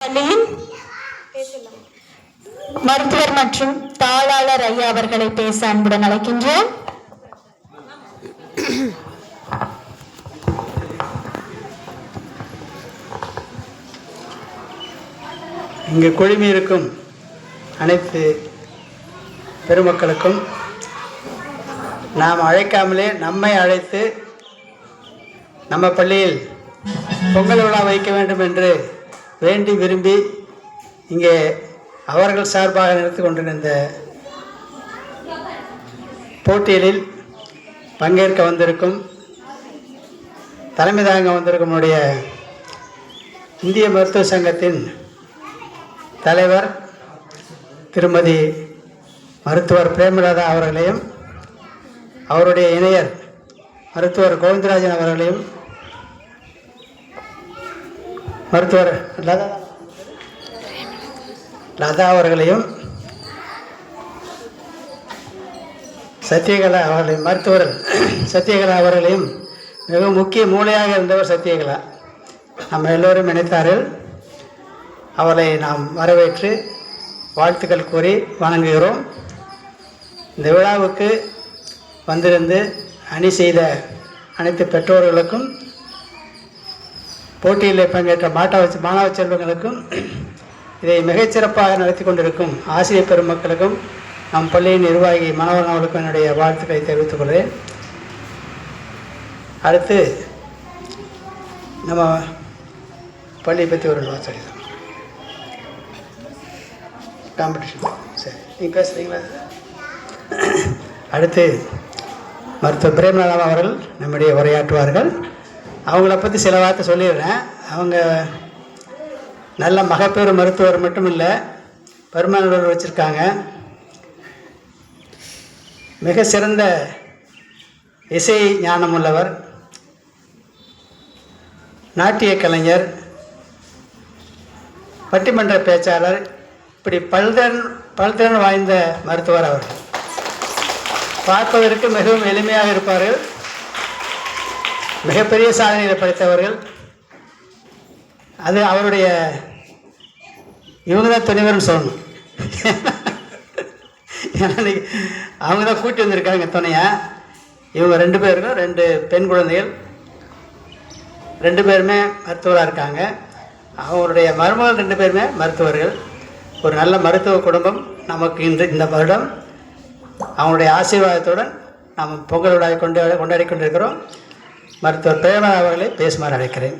பள்ளியின் மருத்துவர் மற்றும் தாளாளர் ஐயா அவர்களை பேச அன்புடன் அழைக்கின்றோம். இங்கு குழுமி இருக்கும் அனைத்து பெருமக்களுக்கும் நாம் அழைக்காமலே நம்மை அழைத்து நம்ம பள்ளியில் பொங்கல் விழா வைக்க வேண்டும் என்று வேண்டி விரும்பி இங்கே அவர்கள் சார்பாக நடத்தி கொண்டிருந்த போட்டியலில் பங்கேற்க வந்திருக்கும் தலைமை தாங்க வந்திருக்கும் நம்முடைய இந்திய மருத்துவ சங்கத்தின் தலைவர் திருமதி மருத்துவர் பிரேமலதா அவர்களையும் அவருடைய இணையர் மருத்துவர் கோவிந்தராஜன் அவர்களையும் மருத்துவர் லதா அவர்களையும் சத்யகலா அவர்களையும் மருத்துவர் சத்யகலா அவர்களையும் மிக முக்கிய மூளையாக இருந்தவர் சத்யகலா நம்ம எல்லோரும் நினைத்தார்கள். அவரை நாம் வரவேற்று வாழ்த்துக்கள் கூறி வணங்குகிறோம். இந்த விழாவுக்கு வந்திருந்து அணி செய்த அனைத்து பெற்றோர்களுக்கும் போட்டியில் பங்கேற்ற மாணவ செல்வங்களுக்கும் இதை மிகச்சிறப்பாக நடத்தி கொண்டிருக்கும் ஆசிரியர் பெருமக்களுக்கும் நம் பள்ளியின் நிர்வாகி மாணவர்களுக்கும் என்னுடைய வாழ்த்துக்களை தெரிவித்துக் கொள்கிறேன். அடுத்து நம்ம பள்ளியை பற்றி ஒரு வார்த்தை காம்படிஷன். சரி, நீங்கள் பேசுகிறீங்களா? அடுத்து மருத்துவர் பிரேமலதா அவர்கள் நம்முடைய உரையாற்றுவார்கள். அவங்கள பற்றி சில வார்த்தை சொல்லிடுறேன். அவங்க நல்ல மகப்பேறு மருத்துவர் மட்டும் இல்லை, பருமனூர் வச்சுருக்காங்க. மிக சிறந்த இசை ஞானம் உள்ளவர், நாட்டிய கலைஞர், பட்டிமன்ற பேச்சாளர், இப்படி பல்திறன் வாய்ந்த மருத்துவர். அவர் பார்ப்பதற்கு மிகவும் எளிமையாக இருப்பார்கள். மிகப்பெரிய சாதனைகளை படைத்தவர்கள். அது அவருடைய இவங்க தான் துணைவர்னு சொல்லணும். ஏன்னா அவங்க தான் கூட்டி வந்திருக்காங்க துணையாக. இவங்க 2 பேருக்கும் 2 பெண் குழந்தைகள், 2 பேருமே மருத்துவராக இருக்காங்க. அவங்களுடைய மருமகள் 2 பேருமே மருத்துவர்கள். ஒரு நல்ல மருத்துவ குடும்பம் நமக்கு இந்த வருடம் அவங்களுடைய ஆசீர்வாதத்துடன் நாம் பொங்கல் விழாவை கொண்டாடி கொண்டிருக்கிறோம். மருத்துவர் பிரேமலதா அவர்களை பேசுமாறு அழைக்கிறேன்.